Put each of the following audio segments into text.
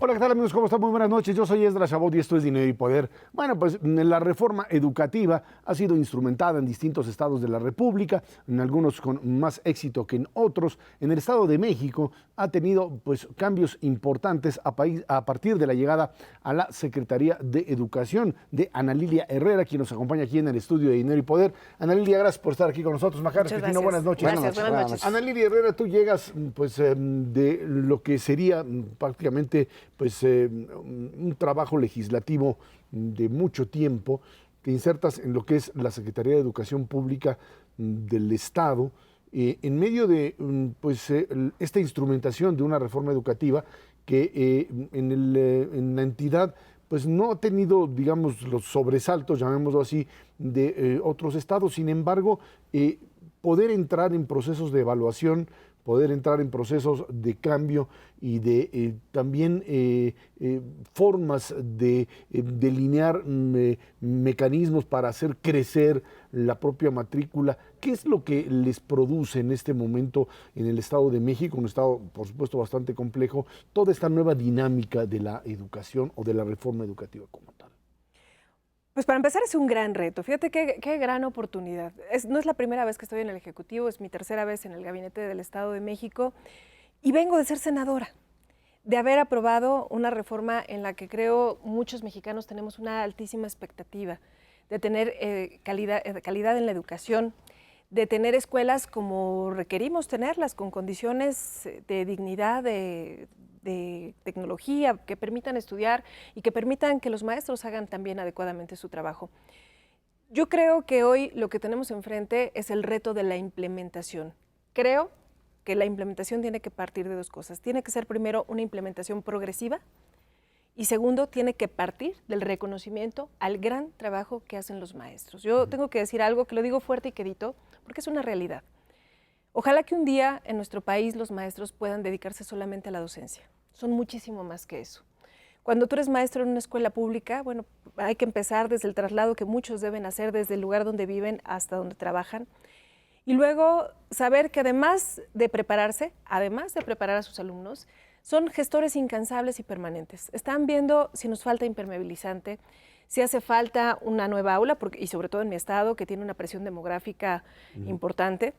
Hola, ¿qué tal amigos? ¿Cómo están? Muy buenas noches. Yo soy Esdras Chabot y esto es Dinero y Poder. Bueno, pues la reforma educativa ha sido instrumentada en distintos estados de la República, en algunos con más éxito que en otros. En el Estado de México ha tenido pues cambios importantes a partir de la llegada a la Secretaría de Educación de Ana Lilia Herrera, quien nos acompaña aquí en el estudio de Dinero y Poder. Ana Lilia, gracias por estar aquí con nosotros. Macario Espino, buenas noches. Buenas noches. Ana Lilia Herrera, tú llegas pues de lo que sería prácticamente pues un trabajo legislativo de mucho tiempo. Te insertas en lo que es la Secretaría de Educación Pública del Estado, en medio de pues esta instrumentación de una reforma educativa que en la entidad pues no ha tenido, digamos, los sobresaltos, llamémoslo así, de otros estados. Sin embargo, poder entrar en procesos de evaluación, poder entrar en procesos de cambio y de también formas de delinear mecanismos para hacer crecer la propia matrícula. ¿Qué es lo que les produce en este momento en el Estado de México, un estado por supuesto bastante complejo, toda esta nueva dinámica de la educación o de la reforma educativa como tal? Pues para empezar es un gran reto. Fíjate qué gran oportunidad. No es la primera vez que estoy en el Ejecutivo, es mi tercera vez en el Gabinete del Estado de México y vengo de ser senadora, de haber aprobado una reforma en la que creo muchos mexicanos tenemos una altísima expectativa, de tener calidad en la educación, de tener escuelas como requerimos tenerlas, con condiciones de dignidad, de tecnología, que permitan estudiar y que permitan que los maestros hagan también adecuadamente su trabajo. Yo creo que hoy lo que tenemos enfrente es el reto de la implementación. Creo que la implementación tiene que partir de dos cosas. Tiene que ser primero una implementación progresiva y segundo, tiene que partir del reconocimiento al gran trabajo que hacen los maestros. Yo tengo que decir algo que lo digo fuerte y quedito, porque es una realidad. Ojalá que un día en nuestro país los maestros puedan dedicarse solamente a la docencia. Son muchísimo más que eso. Cuando tú eres maestro en una escuela pública, bueno, hay que empezar desde el traslado que muchos deben hacer desde el lugar donde viven hasta donde trabajan. Y luego saber que además de preparar a sus alumnos, son gestores incansables y permanentes. Están viendo si nos falta impermeabilizante, si hace falta una nueva aula, y sobre todo en mi estado, que tiene una presión demográfica importante,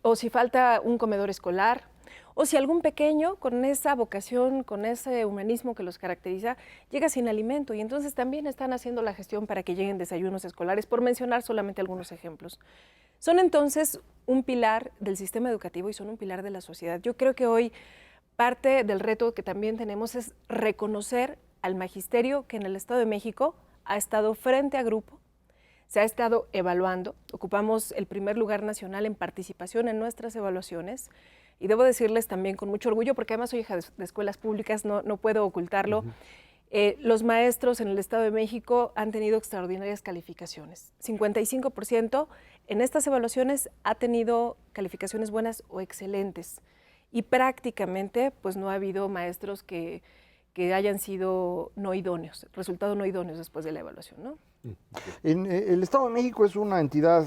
o si falta un comedor escolar, o si algún pequeño con esa vocación, con ese humanismo que los caracteriza, llega sin alimento y entonces también están haciendo la gestión para que lleguen desayunos escolares, por mencionar solamente algunos ejemplos. Son entonces un pilar del sistema educativo y son un pilar de la sociedad. Yo creo que hoy parte del reto que también tenemos es reconocer al magisterio que en el Estado de México ha estado frente a grupo, se ha estado evaluando, ocupamos el primer lugar nacional en participación en nuestras evaluaciones y debo decirles también con mucho orgullo, porque además soy hija de escuelas públicas, no puedo ocultarlo, los maestros en el Estado de México han tenido extraordinarias calificaciones. 55% en estas evaluaciones ha tenido calificaciones buenas o excelentes y prácticamente pues no ha habido maestros que hayan sido no idóneos, resultado no idóneos después de la evaluación, ¿no? En el Estado de México es una entidad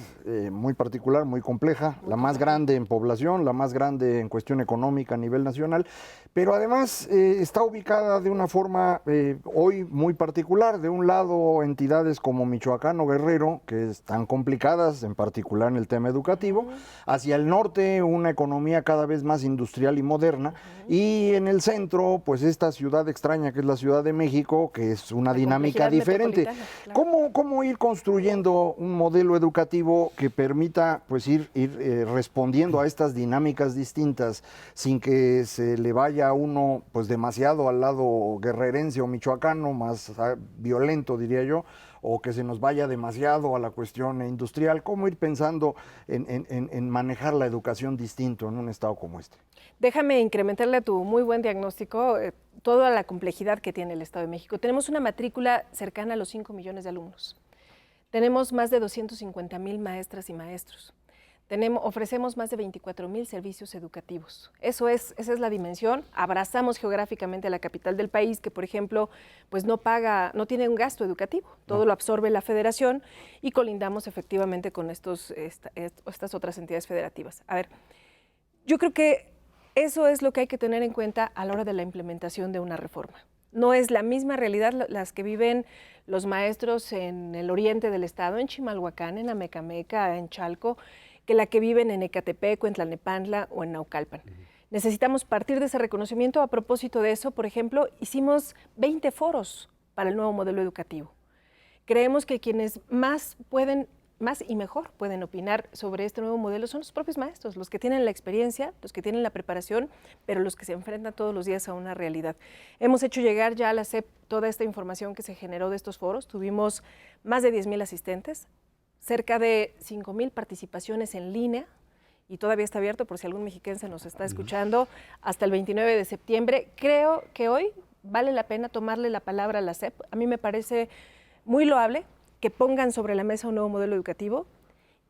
muy particular, muy compleja, la más grande en población, la más grande en cuestión económica a nivel nacional, pero además está ubicada de una forma hoy muy particular. De un lado, entidades como Michoacán o Guerrero, que están complicadas, en particular en el tema educativo, hacia el norte una economía cada vez más industrial y moderna, y en el centro, pues esta ciudad extraña que es la Ciudad de México, que es una dinámica diferente. Claro. ¿Cómo ir construyendo un modelo educativo que permita pues ir respondiendo a estas dinámicas distintas sin que se le vaya a uno pues demasiado al lado guerrerense o michoacano, más violento diría yo, o que se nos vaya demasiado a la cuestión industrial? ¿Cómo ir pensando en manejar la educación distinto en un estado como este? Déjame incrementarle a tu muy buen diagnóstico toda la complejidad que tiene el Estado de México. Tenemos una matrícula cercana a los 5 millones de alumnos. Tenemos más de 250,000 maestras y maestros. Ofrecemos más de 24,000 servicios educativos. Esa es la dimensión. Abrazamos geográficamente a la capital del país, que por ejemplo, pues no tiene un gasto educativo. Todo lo absorbe la federación y colindamos efectivamente con estas otras entidades federativas. A ver, yo creo que Eso es lo que hay que tener en cuenta a la hora de la implementación de una reforma. No es la misma realidad las que viven los maestros en el oriente del estado, en Chimalhuacán, en Amecameca, en Chalco, que la que viven en Ecatepec, en Tlalnepantla o en Naucalpan. Necesitamos partir de ese reconocimiento. A propósito de eso, por ejemplo, hicimos 20 foros para el nuevo modelo educativo. Creemos que quienes más y mejor pueden opinar sobre este nuevo modelo son los propios maestros, los que tienen la experiencia, los que tienen la preparación, pero los que se enfrentan todos los días a una realidad. Hemos hecho llegar ya a la SEP toda esta información que se generó de estos foros. Tuvimos más de 10,000 asistentes, cerca de 5,000 participaciones en línea, y todavía está abierto por si algún mexiquense nos está escuchando, hasta el 29 de septiembre. Creo que hoy vale la pena tomarle la palabra a la SEP. A mí me parece muy loable que pongan sobre la mesa un nuevo modelo educativo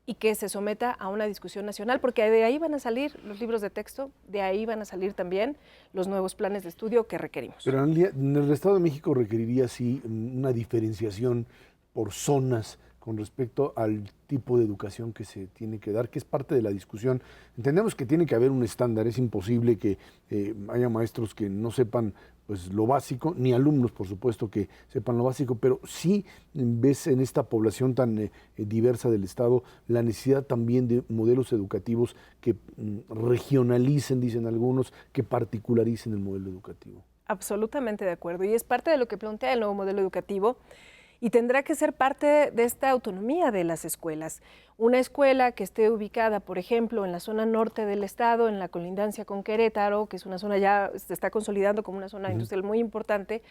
y que se someta a una discusión nacional, porque de ahí van a salir los libros de texto, de ahí van a salir también los nuevos planes de estudio que requerimos. Pero en el Estado de México requeriría, sí, una diferenciación por zonas con respecto al tipo de educación que se tiene que dar, que es parte de la discusión. Entendemos que tiene que haber un estándar, es imposible que haya maestros que no sepan pues lo básico, ni alumnos, por supuesto, que sepan lo básico, pero sí ves en esta población tan diversa del Estado la necesidad también de modelos educativos que regionalicen, dicen algunos, que particularicen el modelo educativo. Absolutamente de acuerdo, y es parte de lo que plantea el nuevo modelo educativo, y tendrá que ser parte de esta autonomía de las escuelas. Una escuela que esté ubicada, por ejemplo, en la zona norte del estado, en la colindancia con Querétaro, que es una zona ya se está consolidando como una zona industrial muy importante,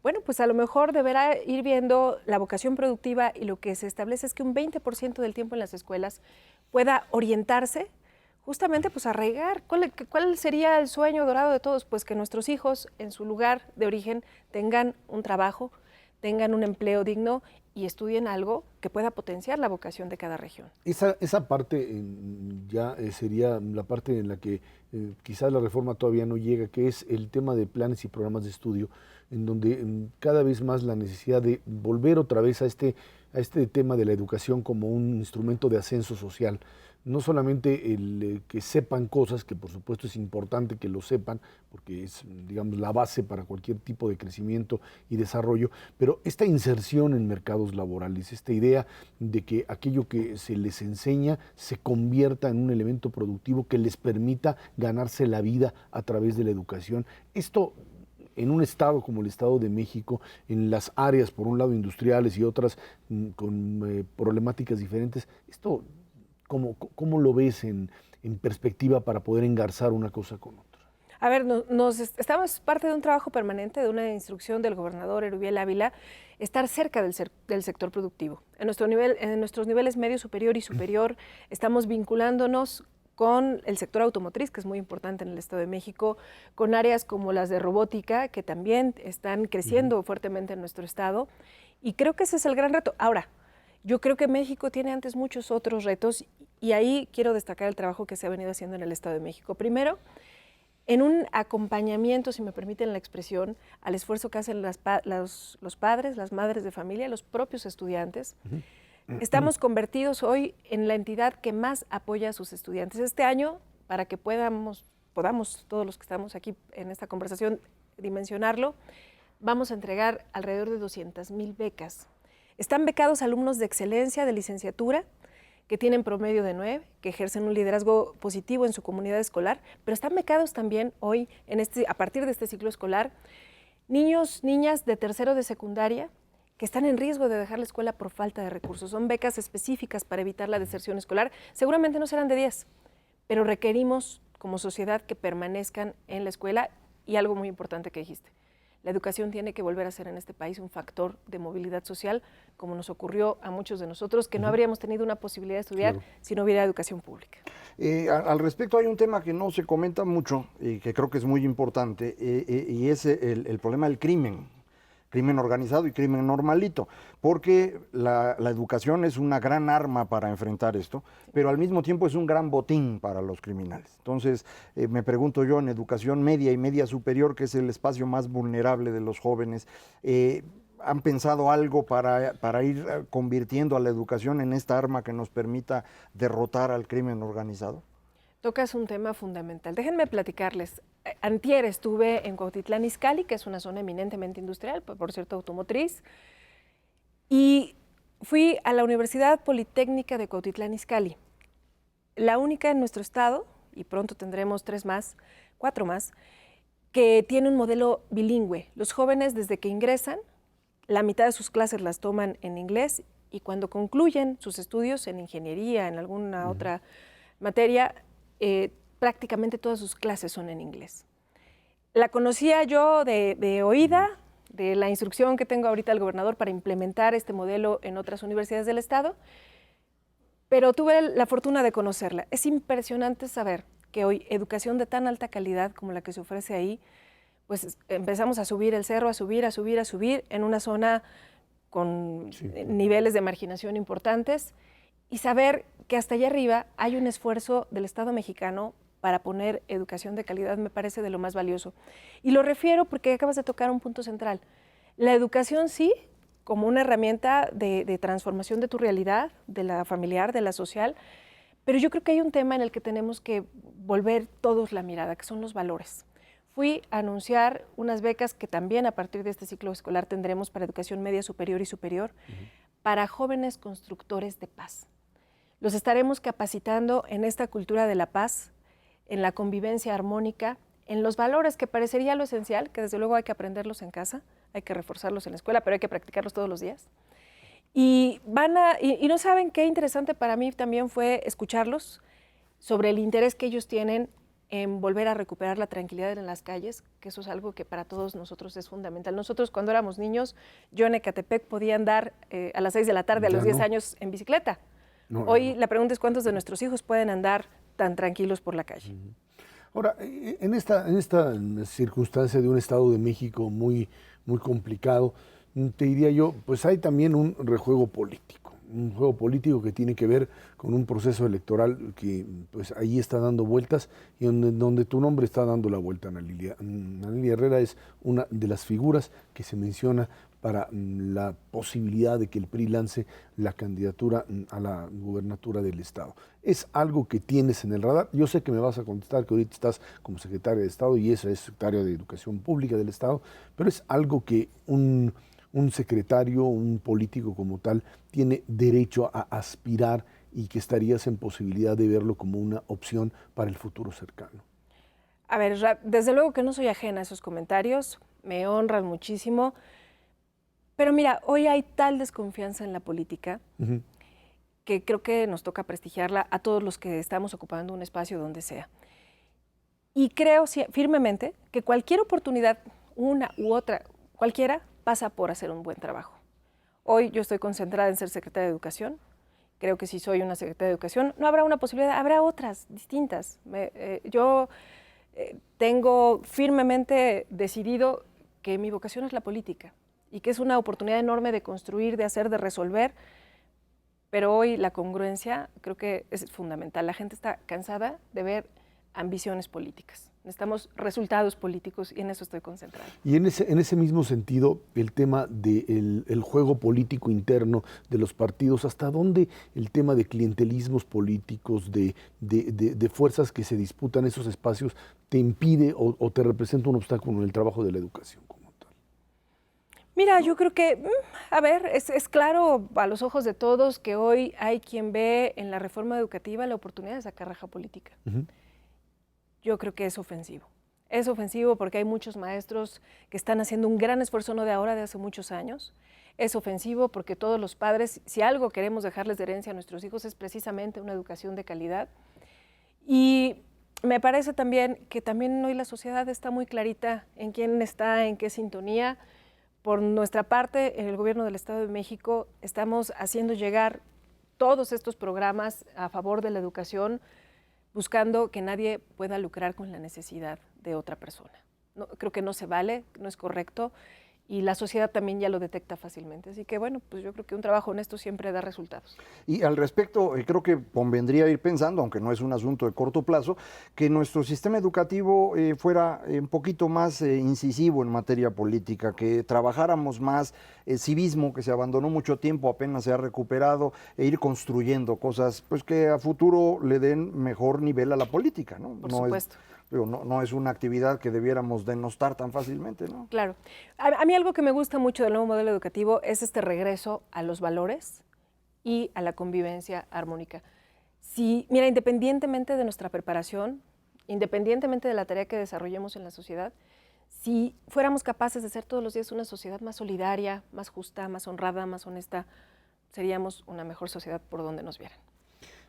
bueno, pues a lo mejor deberá ir viendo la vocación productiva, y lo que se establece es que un 20% del tiempo en las escuelas pueda orientarse justamente pues a arraigar. ¿Cuál sería el sueño dorado de todos? Pues que nuestros hijos en su lugar de origen tengan un trabajo, tengan un empleo digno y estudien algo que pueda potenciar la vocación de cada región. Esa parte ya sería la parte en la que quizás la reforma todavía no llega, que es el tema de planes y programas de estudio, en donde cada vez más la necesidad de volver otra vez a este tema de la educación como un instrumento de ascenso social. No solamente el que sepan cosas, que por supuesto es importante que lo sepan, porque es, digamos, la base para cualquier tipo de crecimiento y desarrollo, pero esta inserción en mercados laborales, esta idea de que aquello que se les enseña se convierta en un elemento productivo que les permita ganarse la vida a través de la educación. Esto, en un estado como el Estado de México, en las áreas, por un lado, industriales y otras con problemáticas diferentes, esto, ¿cómo lo ves en perspectiva para poder engarzar una cosa con otra? A ver, estamos parte de un trabajo permanente, de una instrucción del gobernador Erubiel Ávila, estar cerca del sector productivo. En nuestros niveles medio, superior y superior estamos vinculándonos con el sector automotriz, que es muy importante en el Estado de México, con áreas como las de robótica, que también están creciendo fuertemente en nuestro estado, y creo que ese es el gran reto. Ahora, yo creo que México tiene antes muchos otros retos, y ahí quiero destacar el trabajo que se ha venido haciendo en el Estado de México. Primero, en un acompañamiento, si me permiten la expresión, al esfuerzo que hacen los padres, las madres de familia, los propios estudiantes. Estamos convertidos hoy en la entidad que más apoya a sus estudiantes. Este año, para que podamos todos los que estamos aquí en esta conversación dimensionarlo, vamos a entregar alrededor de 200,000 becas. Están becados alumnos de excelencia, de licenciatura, que tienen promedio de 9, que ejercen un liderazgo positivo en su comunidad escolar, pero están becados también hoy, a partir de este ciclo escolar, niños, niñas de tercero de secundaria que están en riesgo de dejar la escuela por falta de recursos. Son becas específicas para evitar la deserción escolar. Seguramente no serán de 10, pero requerimos como sociedad que permanezcan en la escuela. Y algo muy importante que dijiste, la educación tiene que volver a ser en este país un factor de movilidad social, como nos ocurrió a muchos de nosotros, que no habríamos tenido una posibilidad de estudiar si no hubiera educación pública. Al respecto hay un tema que no se comenta mucho y que creo que es muy importante, y es el problema del crimen organizado y crimen normalito, porque la educación es una gran arma para enfrentar esto, pero al mismo tiempo es un gran botín para los criminales. Entonces, me pregunto yo, en educación media y media superior, que es el espacio más vulnerable de los jóvenes, ¿han pensado algo para ir convirtiendo a la educación en esta arma que nos permita derrotar al crimen organizado? Tocas un tema fundamental. Déjenme platicarles. Antier estuve en Cuautitlán Izcalli, que es una zona eminentemente industrial, por cierto, automotriz, y fui a la Universidad Politécnica de Cuautitlán Izcalli, la única en nuestro estado, y pronto tendremos 4 más, que tiene un modelo bilingüe. Los jóvenes, desde que ingresan, la mitad de sus clases las toman en inglés y cuando concluyen sus estudios en ingeniería, en alguna otra materia, prácticamente todas sus clases son en inglés. La conocía yo de oída, de la instrucción que tengo ahorita del gobernador para implementar este modelo en otras universidades del estado, pero tuve la fortuna de conocerla. Es impresionante saber que hoy educación de tan alta calidad como la que se ofrece ahí, pues empezamos a subir el cerro, a subir en una zona con niveles de marginación importantes y saber que hasta allá arriba hay un esfuerzo del Estado mexicano para poner educación de calidad me parece de lo más valioso. Y lo refiero porque acabas de tocar un punto central. La educación sí, como una herramienta de transformación de tu realidad, de la familiar, de la social, pero yo creo que hay un tema en el que tenemos que volver todos la mirada, que son los valores. Fui a anunciar unas becas que también a partir de este ciclo escolar tendremos para educación media superior y superior, para jóvenes constructores de paz. Los estaremos capacitando en esta cultura de la paz, en la convivencia armónica, en los valores que parecería lo esencial, que desde luego hay que aprenderlos en casa, hay que reforzarlos en la escuela, pero hay que practicarlos todos los días. Y no saben qué interesante para mí también fue escucharlos sobre el interés que ellos tienen en volver a recuperar la tranquilidad en las calles, que eso es algo que para todos nosotros es fundamental. Nosotros cuando éramos niños, yo en Ecatepec podía andar a las 6 de la tarde a los 10 años en bicicleta. Hoy la pregunta es cuántos de nuestros hijos pueden andar tan tranquilos por la calle. Ahora, en esta circunstancia de un Estado de México muy complicado, te diría yo, pues hay también un rejuego político. Un juego político que tiene que ver con un proceso electoral que pues ahí está dando vueltas y donde tu nombre está dando la vuelta, Ana Lilia. Ana Lilia Herrera es una de las figuras que se menciona para la posibilidad de que el PRI lance la candidatura a la gubernatura del Estado. ¿Es algo que tienes en el radar? Yo sé que me vas a contestar que ahorita estás como secretaria de Estado y esa es secretaria de Educación Pública del Estado, pero es algo que un secretario, un político como tal, tiene derecho a aspirar y que estarías en posibilidad de verlo como una opción para el futuro cercano. A ver, desde luego que no soy ajena a esos comentarios, me honran muchísimo, pero mira, hoy hay tal desconfianza en la política que creo que nos toca prestigiarla a todos los que estamos ocupando un espacio donde sea. Y creo firmemente que cualquier oportunidad, una u otra, cualquiera, pasa por hacer un buen trabajo. Hoy yo estoy concentrada en ser secretaria de Educación. Creo que si soy una secretaria de Educación, no habrá una posibilidad, habrá otras distintas. Yo tengo firmemente decidido que mi vocación es la política y que es una oportunidad enorme de construir, de hacer, de resolver, pero hoy la congruencia creo que es fundamental. La gente está cansada de ver ambiciones políticas. Necesitamos resultados políticos y en eso estoy concentrada. Y en ese mismo sentido, el tema del juego político interno de los partidos, ¿hasta dónde el tema de clientelismos políticos, de fuerzas que se disputan esos espacios, te impide o te representa un obstáculo en el trabajo de la educación como tal? Mira, yo creo que, a ver, es claro a los ojos de todos que hoy hay quien ve en la reforma educativa la oportunidad de sacar raja política. Yo creo que es ofensivo. Es ofensivo porque hay muchos maestros que están haciendo un gran esfuerzo, no de ahora, de hace muchos años. Es ofensivo porque todos los padres, si algo queremos dejarles de herencia a nuestros hijos, es precisamente una educación de calidad. Y me parece también que también hoy la sociedad está muy clarita en quién está, en qué sintonía. Por nuestra parte, en el Gobierno del Estado de México, estamos haciendo llegar todos estos programas a favor de la educación, buscando que nadie pueda lucrar con la necesidad de otra persona. No, creo que no se vale, no es correcto y la sociedad también ya lo detecta fácilmente. Así que bueno, pues yo creo que un trabajo honesto siempre da resultados. Y al respecto, creo que convendría ir pensando, aunque no es un asunto de corto plazo, que nuestro sistema educativo fuera un poquito más incisivo en materia política, que trabajáramos más civismo que se abandonó mucho tiempo, apenas se ha recuperado, e ir construyendo cosas pues que a futuro le den mejor nivel a la política, ¿no? Por supuesto. No es una actividad que debiéramos denostar tan fácilmente, ¿no? Claro. A mí algo que me gusta mucho del nuevo modelo educativo es este regreso a los valores y a la convivencia armónica. Mira, independientemente de nuestra preparación, independientemente de la tarea que desarrollemos en la sociedad, si fuéramos capaces de ser todos los días una sociedad más solidaria, más justa, más honrada, más honesta, seríamos una mejor sociedad por donde nos vieran.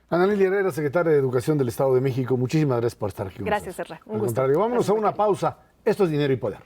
Ana Lilia Herrera, secretaria de Educación del Estado de México, muchísimas gracias por estar aquí con Gracias, nosotros. Serra. Un Al gusto. contrario, vámonos Gracias, a una pausa. Esto es Dinero y Poder.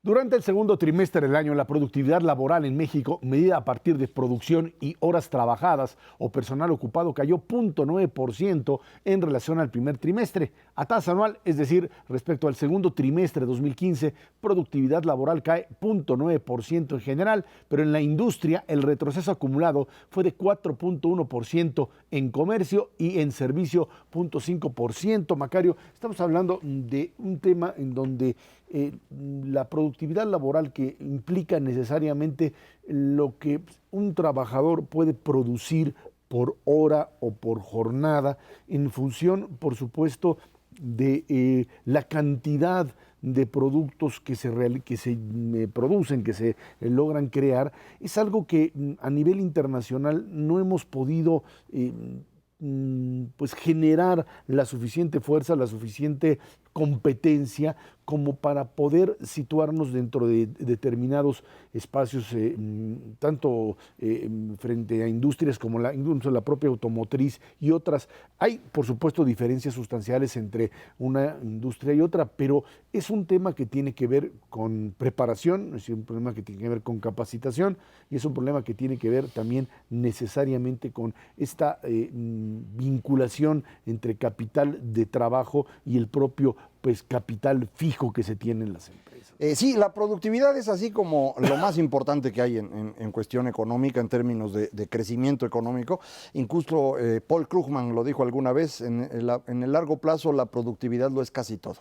Durante el segundo trimestre del año, la productividad laboral en México, medida a partir de producción y horas trabajadas o personal ocupado, cayó 0.9% en relación al primer trimestre. A tasa anual, es decir, respecto al segundo trimestre de 2015, productividad laboral cae 0.9% en general, pero en la industria el retroceso acumulado fue de 4.1% en comercio y en servicio 0.5%. Macario, estamos hablando de un tema en donde la productividad laboral que implica necesariamente lo que un trabajador puede producir por hora o por jornada en función, por supuesto, de la cantidad de productos que se producen, que se logran crear, es algo que a nivel internacional no hemos podido pues generar la suficiente fuerza, la suficiente competencia como para poder situarnos dentro de determinados espacios, tanto frente a industrias como la propia automotriz y otras. Hay, por supuesto, diferencias sustanciales entre una industria y otra, pero es un tema que tiene que ver con preparación, es un problema que tiene que ver con capacitación y es un problema que tiene que ver también necesariamente con esta vinculación entre capital de trabajo y el propio capital fijo que se tiene en las empresas. Sí, la productividad es así como lo más importante que hay en cuestión económica, en términos de crecimiento económico. Incluso Paul Krugman lo dijo alguna vez, en el largo plazo la productividad lo es casi todo.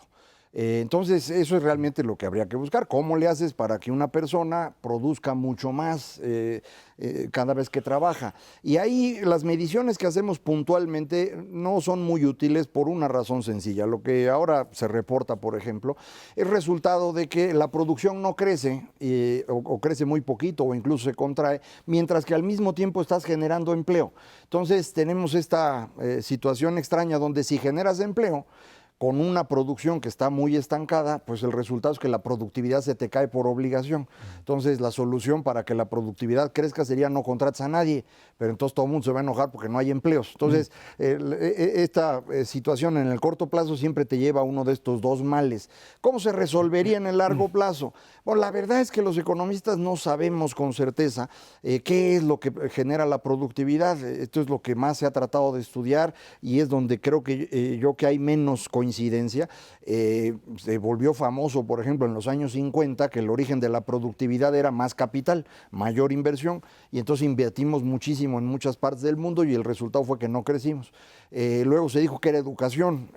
Entonces, eso es realmente lo que habría que buscar. ¿Cómo le haces para que una persona produzca mucho más cada vez que trabaja? Y ahí las mediciones que hacemos puntualmente no son muy útiles por una razón sencilla. Lo que ahora se reporta, por ejemplo, es resultado de que la producción no crece o crece muy poquito o incluso se contrae, mientras que al mismo tiempo estás generando empleo. Entonces, tenemos esta situación extraña donde si generas empleo, con una producción que está muy estancada, pues el resultado es que la productividad se te cae por obligación. Entonces, la solución para que la productividad crezca sería no contrates a nadie, pero entonces todo el mundo se va a enojar porque no hay empleos. Entonces, esta situación en el corto plazo siempre te lleva a uno de estos dos males. ¿Cómo se resolvería en el largo plazo? Bueno, la verdad es que los economistas no sabemos con certeza qué es lo que genera la productividad. Esto es lo que más se ha tratado de estudiar y es donde creo que que hay menos coincidencia. Se volvió famoso, por ejemplo, en los años 50, que el origen de la productividad era más capital, mayor inversión, y entonces invertimos muchísimo en muchas partes del mundo y el resultado fue que no crecimos. Luego se dijo que era educación,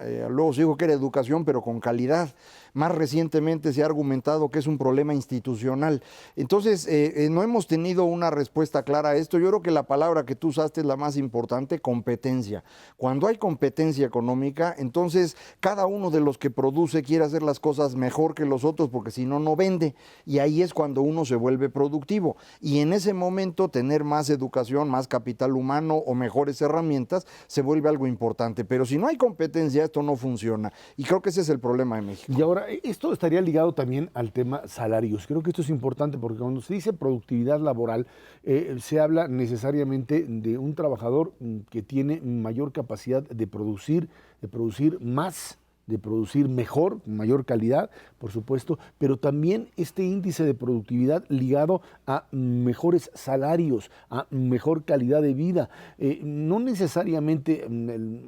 pero con calidad. Más recientemente se ha argumentado que es un problema institucional. Entonces, no hemos tenido una respuesta clara a esto. Yo creo que la palabra que tú usaste es la más importante, competencia. Cuando hay competencia económica, entonces cada uno de los que produce quiere hacer las cosas mejor que los otros porque si no, no vende. Y ahí es cuando uno se vuelve productivo. Y en ese momento tener más educación, más capital humano o mejores herramientas se vuelve algo importante. Pero si no hay competencia, esto no funciona. Y creo que ese es el problema de México. Y ahora, esto estaría ligado también al tema salarios. Creo que esto es importante porque cuando se dice productividad laboral, se habla necesariamente de un trabajador que tiene mayor capacidad de producir más de producir mejor, mayor calidad, por supuesto, pero también este índice de productividad ligado a mejores salarios, a mejor calidad de vida. No necesariamente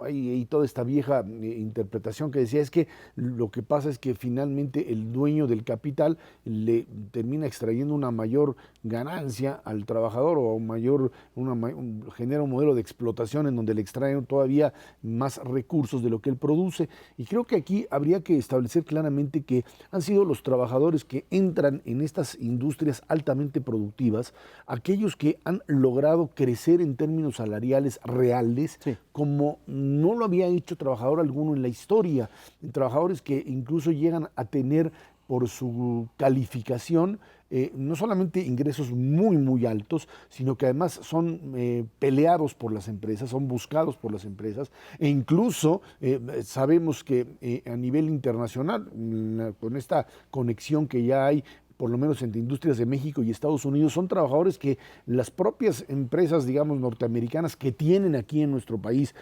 hay toda esta vieja interpretación que decía es que lo que pasa es que finalmente el dueño del capital le termina extrayendo una mayor ganancia al trabajador o genera un modelo de explotación en donde le extraen todavía más recursos de lo que él produce. Y creo que aquí habría que establecer claramente que han sido los trabajadores que entran en estas industrias altamente productivas, aquellos que han logrado crecer en términos salariales reales, sí, como no lo había hecho trabajador alguno en la historia. Trabajadores que incluso llegan a tener por su calificación no solamente ingresos muy, muy altos, sino que además son peleados por las empresas, son buscados por las empresas, e incluso sabemos que a nivel internacional, con esta conexión que ya hay, por lo menos entre Industrias de México y Estados Unidos, son trabajadores que las propias empresas, digamos, norteamericanas que tienen aquí en nuestro país,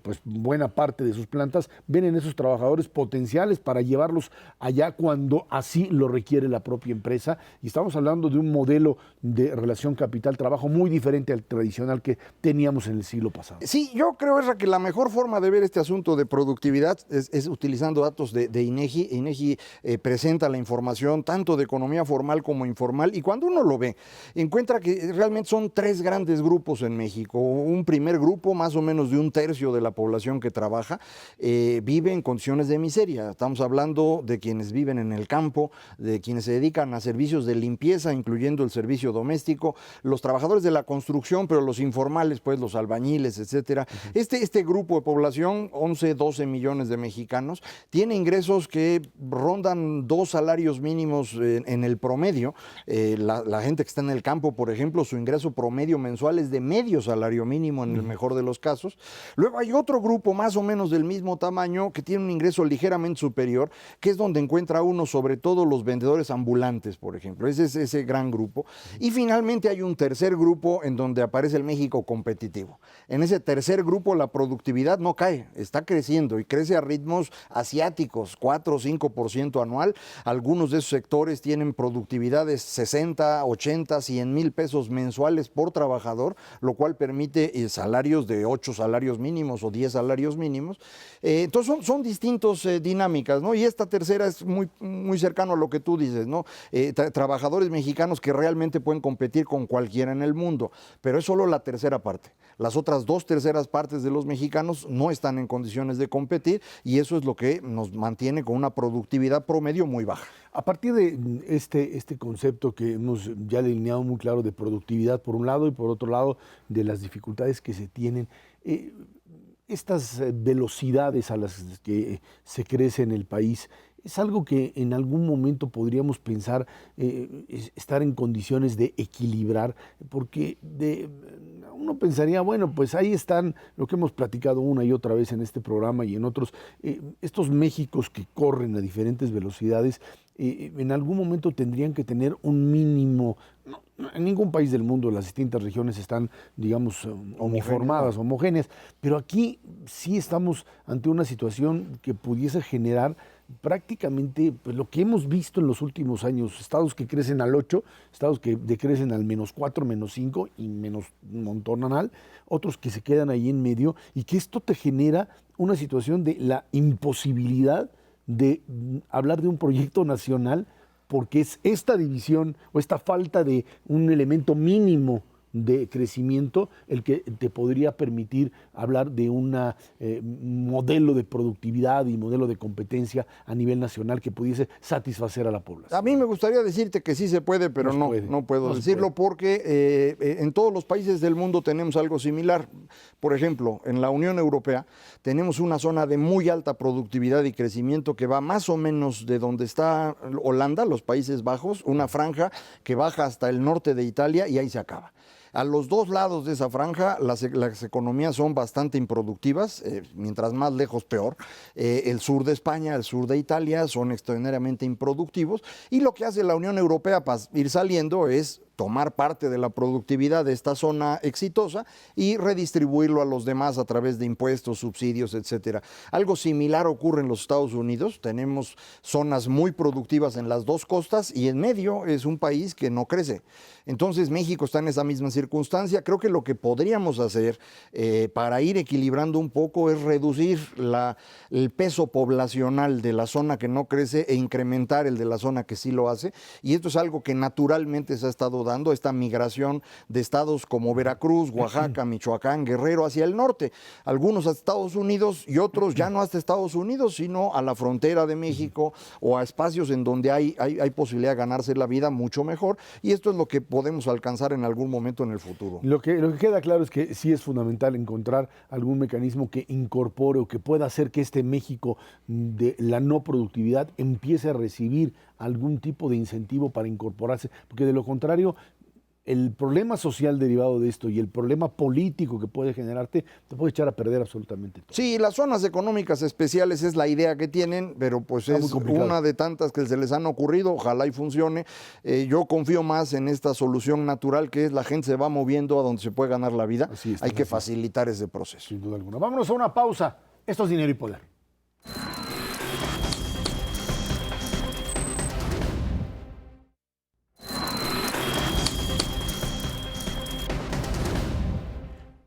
pues buena parte de sus plantas, ven en esos trabajadores potenciales para llevarlos allá cuando así lo requiere la propia empresa. Y estamos hablando de un modelo de relación capital-trabajo muy diferente al tradicional que teníamos en el siglo pasado. Sí, yo creo, Esra, que la mejor forma de ver este asunto de productividad es utilizando datos de INEGI. INEGI presenta la información tanto de economía formal como informal, y cuando uno lo ve, encuentra que realmente son tres grandes grupos en México. Un primer grupo, más o menos de 1/3 de la población que trabaja, vive en condiciones de miseria. Estamos hablando de quienes viven en el campo, de quienes se dedican a servicios de limpieza, incluyendo el servicio doméstico, los trabajadores de la construcción, pero los informales, pues los albañiles, etcétera. Este grupo de población, 11, 12 millones de mexicanos, tiene ingresos que rondan 2 salarios mínimos en el promedio. La gente que está en el campo, por ejemplo, su ingreso promedio mensual es de medio salario mínimo en el mejor de los casos. Luego hay otro grupo más o menos del mismo tamaño que tiene un ingreso ligeramente superior, que es donde encuentra uno sobre todo los vendedores ambulantes, por ejemplo. Ese es ese gran grupo. Y finalmente hay un tercer grupo en donde aparece el México competitivo. En ese tercer grupo la productividad no cae, está creciendo y crece a ritmos asiáticos, 4 o 5% anual. Algunos de esos sectores tienen productividades 60, 80, 100 mil pesos mensuales por trabajador, lo cual permite salarios de 8 salarios mínimos o 10 salarios mínimos. Entonces son distintas dinámicas, ¿no? Y esta tercera es muy, muy cercano a lo que tú dices, ¿no? Trabajadores mexicanos que realmente pueden competir con cualquiera en el mundo, pero es solo la tercera parte. Las otras 2/3 partes de los mexicanos no están en condiciones de competir, y eso es lo que nos mantiene con una productividad promedio muy baja. A partir de este concepto que hemos ya delineado muy claro de productividad por un lado y por otro lado de las dificultades que se tienen, estas velocidades a las que se crece en el país, es algo que en algún momento podríamos pensar estar en condiciones de equilibrar, porque uno pensaría, bueno, pues ahí están lo que hemos platicado una y otra vez en este programa y en otros, estos Méxicos que corren a diferentes velocidades, en algún momento tendrían que tener un mínimo. No, en ningún país del mundo las distintas regiones están, digamos, uniformadas, homogéneas, pero aquí sí estamos ante una situación que pudiese generar prácticamente pues, lo que hemos visto en los últimos años, estados que crecen al 8, estados que decrecen al -4, -5 y menos un montón anual, otros que se quedan ahí en medio, y que esto te genera una situación de la imposibilidad de hablar de un proyecto nacional, porque es esta división o esta falta de un elemento mínimo de crecimiento el que te podría permitir hablar de un modelo de productividad y modelo de competencia a nivel nacional que pudiese satisfacer a la población. A mí me gustaría decirte que sí se puede, pero no puedo decirlo porque en todos los países del mundo tenemos algo similar. Por ejemplo, en la Unión Europea tenemos una zona de muy alta productividad y crecimiento que va más o menos de donde está Holanda, los Países Bajos, una franja que baja hasta el norte de Italia y ahí se acaba. A los dos lados de esa franja las economías son bastante improductivas, mientras más lejos peor. El sur de España, el sur de Italia son extraordinariamente improductivos, y lo que hace la Unión Europea para ir saliendo es tomar parte de la productividad de esta zona exitosa y redistribuirlo a los demás a través de impuestos, subsidios, etcétera. Algo similar ocurre en los Estados Unidos. Tenemos zonas muy productivas en las dos costas y en medio es un país que no crece. Entonces México está en esa misma circunstancia. Creo que lo que podríamos hacer para ir equilibrando un poco es reducir el peso poblacional de la zona que no crece e incrementar el de la zona que sí lo hace. Y esto es algo que naturalmente se ha estado dando, esta migración de estados como Veracruz, Oaxaca, Michoacán, Guerrero hacia el norte. Algunos a Estados Unidos y otros ya no hasta Estados Unidos, sino a la frontera de México o a espacios en donde hay posibilidad de ganarse la vida mucho mejor. Y esto es lo que podemos alcanzar en algún momento en el futuro. Lo que queda claro es que sí es fundamental encontrar algún mecanismo que incorpore o que pueda hacer que este México de la no productividad empiece a recibir algún tipo de incentivo para incorporarse, porque de lo contrario, el problema social derivado de esto y el problema político que puede generarte te puede echar a perder absolutamente todo. Sí, las zonas económicas especiales es la idea que tienen, pero pues es una de tantas que se les han ocurrido, ojalá y funcione. Yo confío más en esta solución natural que es la gente se va moviendo a donde se puede ganar la vida. Hay que facilitar ese proceso. Sin duda alguna. Vámonos a una pausa. Esto es Dinero y Poder.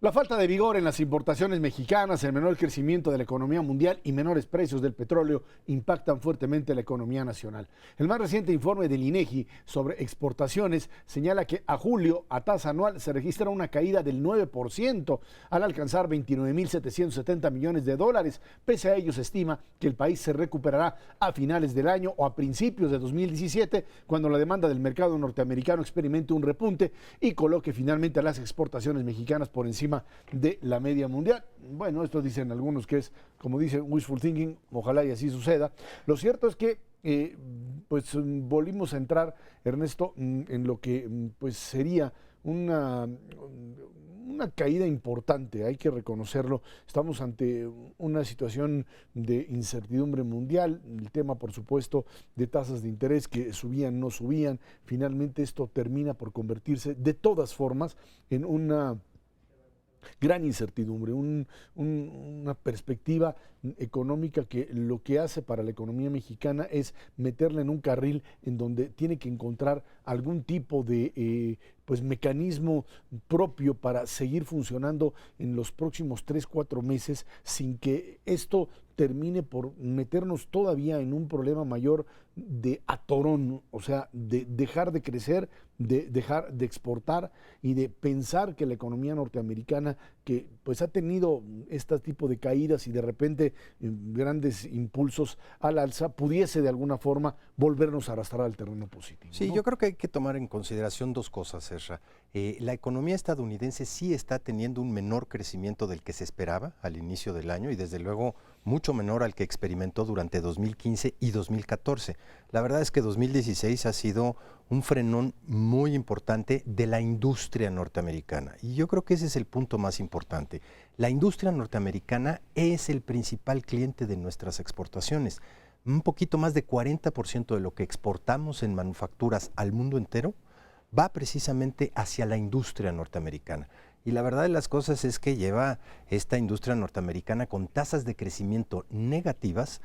La falta de vigor en las importaciones mexicanas, el menor crecimiento de la economía mundial y menores precios del petróleo impactan fuertemente la economía nacional. El más reciente informe del INEGI sobre exportaciones señala que a julio, a tasa anual, se registra una caída del 9% al alcanzar 29.770 millones de dólares. Pese a ello, se estima que el país se recuperará a finales del año o a principios de 2017, cuando la demanda del mercado norteamericano experimente un repunte y coloque finalmente a las exportaciones mexicanas por encima de la media mundial. Bueno, esto dicen algunos que es, como dicen, wishful thinking, ojalá y así suceda. Lo cierto es que pues volvimos a entrar, Ernesto, en lo que pues sería una caída importante, hay que reconocerlo. Estamos ante una situación de incertidumbre mundial, el tema, por supuesto, de tasas de interés que subían, no subían. Finalmente esto termina por convertirse, de todas formas, en una gran incertidumbre, una perspectiva económica que lo que hace para la economía mexicana es meterla en un carril en donde tiene que encontrar algún tipo de pues mecanismo propio para seguir funcionando en los próximos 3-4 meses sin que esto termine por meternos todavía en un problema mayor de atorón, o sea, de dejar de crecer, de dejar de exportar y de pensar que la economía norteamericana, que pues ha tenido este tipo de caídas y de repente grandes impulsos al alza, pudiese de alguna forma volvernos a arrastrar al terreno positivo. Sí, ¿no? Yo creo que hay que tomar en consideración dos cosas, Ezra. La economía estadounidense sí está teniendo un menor crecimiento del que se esperaba al inicio del año y desde luego mucho menor al que experimentó durante 2015 y 2014. La verdad es que 2016 ha sido un frenón muy importante de la industria norteamericana y yo creo que ese es el punto más importante. La industria norteamericana es el principal cliente de nuestras exportaciones. Un poquito más de 40% de lo que exportamos en manufacturas al mundo entero va precisamente hacia la industria norteamericana. Y la verdad de las cosas es que lleva esta industria norteamericana con tasas de crecimiento negativas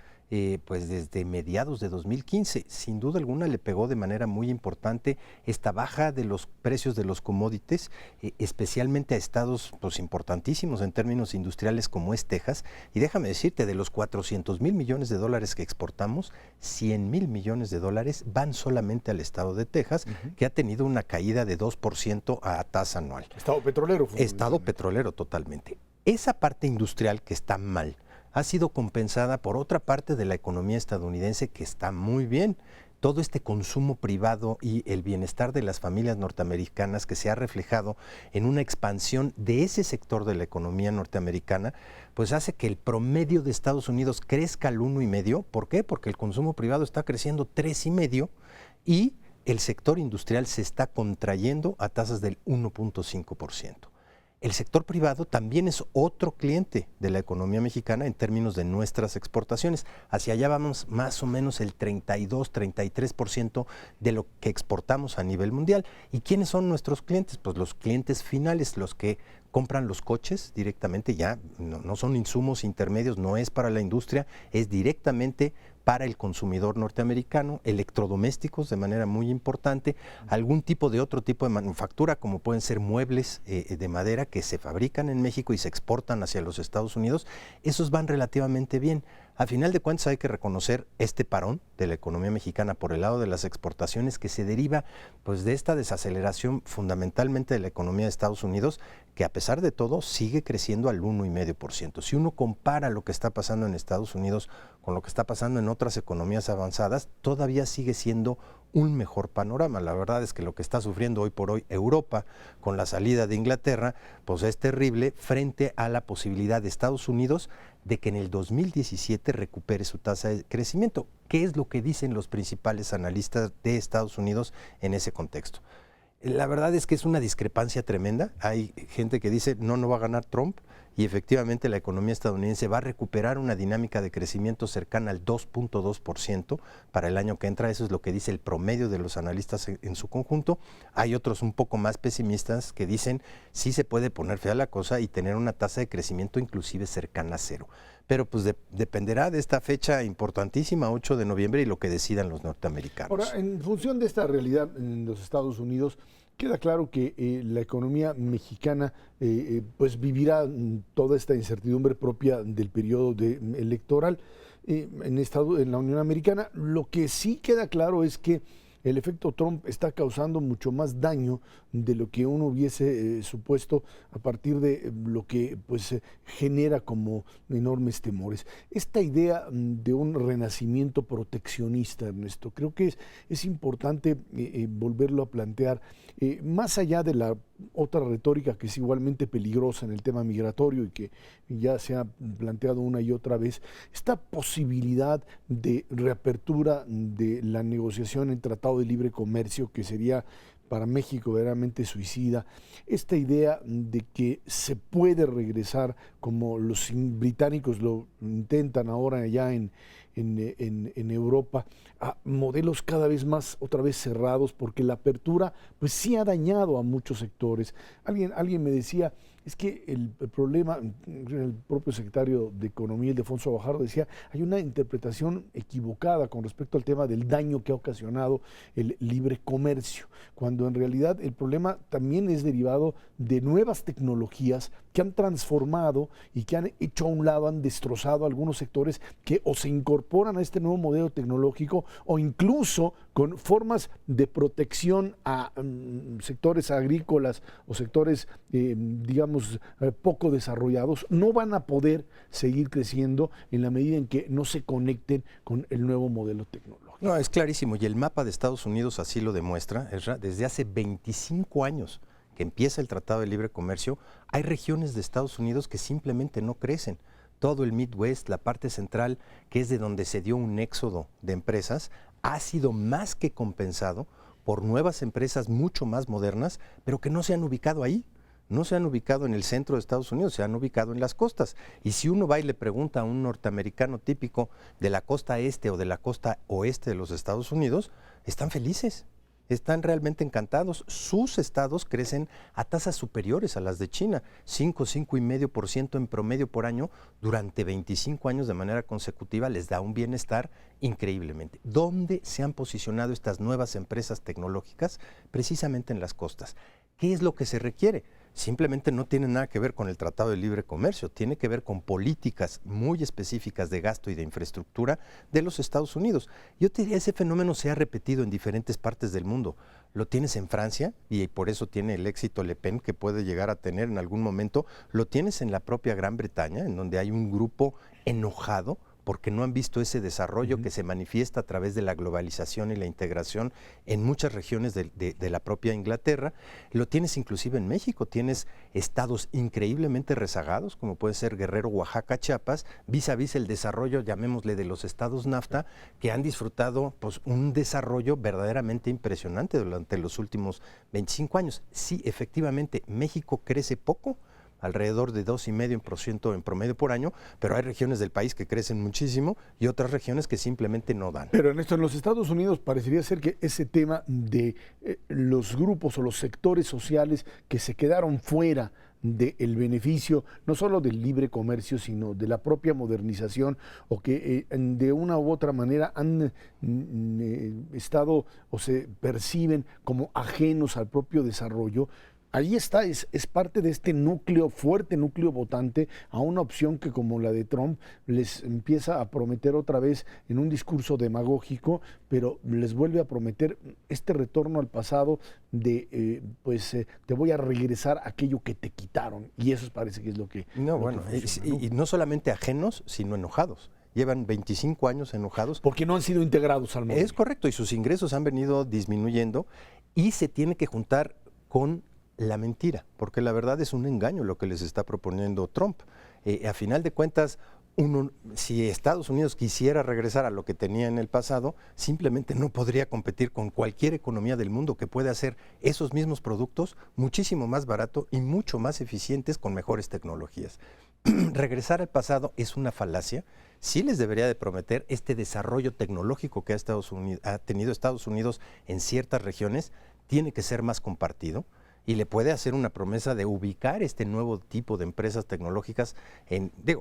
pues desde mediados de 2015. Sin duda alguna le pegó de manera muy importante esta baja de los precios de los commodities, especialmente a estados pues, importantísimos en términos industriales como es Texas. Y déjame decirte, de los 400,000 millones de dólares que exportamos, 100,000 millones de dólares van solamente al estado de Texas, que ha tenido una caída de 2% a tasa anual. Estado petrolero. Estado petrolero totalmente. Esa parte industrial que está mal ha sido compensada por otra parte de la economía estadounidense que está muy bien. Todo este consumo privado y el bienestar de las familias norteamericanas que se ha reflejado en una expansión de ese sector de la economía norteamericana, pues hace que el promedio de Estados Unidos crezca al 1,5%. ¿Por qué? Porque el consumo privado está creciendo 3,5% y el sector industrial se está contrayendo a tasas del 1,5%. El sector privado también es otro cliente de la economía mexicana en términos de nuestras exportaciones. Hacia allá vamos más o menos el 32-33% de lo que exportamos a nivel mundial. ¿Y quiénes son nuestros clientes? Pues los clientes finales, los que compran los coches directamente, ya no son insumos intermedios, no es para la industria, es directamente para el consumidor norteamericano, electrodomésticos de manera muy importante, algún tipo de otro tipo de manufactura, como pueden ser muebles de madera que se fabrican en México y se exportan hacia los Estados Unidos, esos van relativamente bien. A final de cuentas hay que reconocer este parón de la economía mexicana por el lado de las exportaciones que se deriva pues de esta desaceleración fundamentalmente de la economía de Estados Unidos, que a pesar de todo sigue creciendo al 1,5%. Si uno compara lo que está pasando en Estados Unidos con lo que está pasando en otras economías avanzadas, todavía sigue siendo un mejor panorama. La verdad es que lo que está sufriendo hoy por hoy Europa con la salida de Inglaterra, pues es terrible frente a la posibilidad de Estados Unidos de que en el 2017 recupere su tasa de crecimiento. ¿Qué es lo que dicen los principales analistas de Estados Unidos en ese contexto? La verdad es que es una discrepancia tremenda. Hay gente que dice no va a ganar Trump, y efectivamente la economía estadounidense va a recuperar una dinámica de crecimiento cercana al 2.2% para el año que entra. Eso es lo que dice el promedio de los analistas en su conjunto. Hay otros un poco más pesimistas que dicen sí se puede poner fea la cosa y tener una tasa de crecimiento inclusive cercana a cero. Pero pues dependerá de esta fecha importantísima, 8 de noviembre, y lo que decidan los norteamericanos. Ahora, en función de esta realidad en los Estados Unidos, queda claro que la economía mexicana pues vivirá toda esta incertidumbre propia del periodo electoral en la Unión Americana. Lo que sí queda claro es que el efecto Trump está causando mucho más daño de lo que uno hubiese supuesto a partir de lo que pues genera como enormes temores. Esta idea de un renacimiento proteccionista, Ernesto, creo que es importante volverlo a plantear, más allá de la otra retórica que es igualmente peligrosa en el tema migratorio y que ya se ha planteado una y otra vez, esta posibilidad de reapertura de la negociación en Tratado de Libre Comercio, que sería para México verdaderamente suicida, esta idea de que se puede regresar, como los británicos lo intentan ahora ya en Europa, a modelos cada vez más otra vez cerrados, porque la apertura pues sí ha dañado a muchos sectores. Alguien me decía, es que el problema, el propio secretario de Economía, Ildefonso Guajardo, decía, hay una interpretación equivocada con respecto al tema del daño que ha ocasionado el libre comercio, cuando en realidad el problema también es derivado de nuevas tecnologías que han transformado y que han hecho a un lado, han destrozado algunos sectores que o se incorporan a este nuevo modelo tecnológico o incluso con formas de protección a sectores agrícolas o sectores, digamos, poco desarrollados, no van a poder seguir creciendo en la medida en que no se conecten con el nuevo modelo tecnológico. No, es clarísimo, y el mapa de Estados Unidos así lo demuestra, desde hace 25 años que empieza el Tratado de Libre Comercio, hay regiones de Estados Unidos que simplemente no crecen. Todo el Midwest, la parte central, que es de donde se dio un éxodo de empresas, ha sido más que compensado por nuevas empresas mucho más modernas, pero que no se han ubicado ahí. No se han ubicado en el centro de Estados Unidos, se han ubicado en las costas. Y si uno va y le pregunta a un norteamericano típico de la costa este o de la costa oeste de los Estados Unidos, están felices. Están realmente encantados. Sus estados crecen a tasas superiores a las de China, 5,5% en promedio por año durante 25 años de manera consecutiva. Les da un bienestar increíblemente. ¿Dónde se han posicionado estas nuevas empresas tecnológicas? Precisamente en las costas. ¿Qué es lo que se requiere? Simplemente no tiene nada que ver con el Tratado de Libre Comercio, tiene que ver con políticas muy específicas de gasto y de infraestructura de los Estados Unidos. Yo te diría, ese fenómeno se ha repetido en diferentes partes del mundo. Lo tienes en Francia, y por eso tiene el éxito Le Pen que puede llegar a tener en algún momento. Lo tienes en la propia Gran Bretaña, en donde hay un grupo enojado porque no han visto ese desarrollo que se manifiesta a través de la globalización y la integración en muchas regiones de la propia Inglaterra. Lo tienes inclusive en México, tienes estados increíblemente rezagados, como puede ser Guerrero, Oaxaca, Chiapas, vis a vis el desarrollo, llamémosle, de los estados NAFTA, que han disfrutado pues, un desarrollo verdaderamente impresionante durante los últimos 25 años. Sí, efectivamente, México crece poco, alrededor de 2,5% en promedio por año, pero hay regiones del país que crecen muchísimo y otras regiones que simplemente no dan. Pero en los Estados Unidos parecería ser que ese tema de los grupos o los sectores sociales que se quedaron fuera del beneficio, no solo del libre comercio, sino de la propia modernización, o que de una u otra manera han estado o se perciben como ajenos al propio desarrollo. Ahí está, es parte de este núcleo, fuerte núcleo votante, a una opción que, como la de Trump, les empieza a prometer otra vez en un discurso demagógico, pero les vuelve a prometer este retorno al pasado de, te voy a regresar aquello que te quitaron. Y eso parece que es lo que... No, lo bueno, que funciona, ¿no? y no solamente ajenos, sino enojados. Llevan 25 años enojados. Porque no han sido integrados al modelo. Es correcto, y sus ingresos han venido disminuyendo y se tiene que juntar con la mentira, porque la verdad es un engaño lo que les está proponiendo Trump. A final de cuentas, si Estados Unidos quisiera regresar a lo que tenía en el pasado, simplemente no podría competir con cualquier economía del mundo que puede hacer esos mismos productos muchísimo más barato y mucho más eficientes con mejores tecnologías. Regresar al pasado es una falacia. Sí les debería de prometer este desarrollo tecnológico que ha tenido Estados Unidos en ciertas regiones, tiene que ser más compartido. Y le puede hacer una promesa de ubicar este nuevo tipo de empresas tecnológicas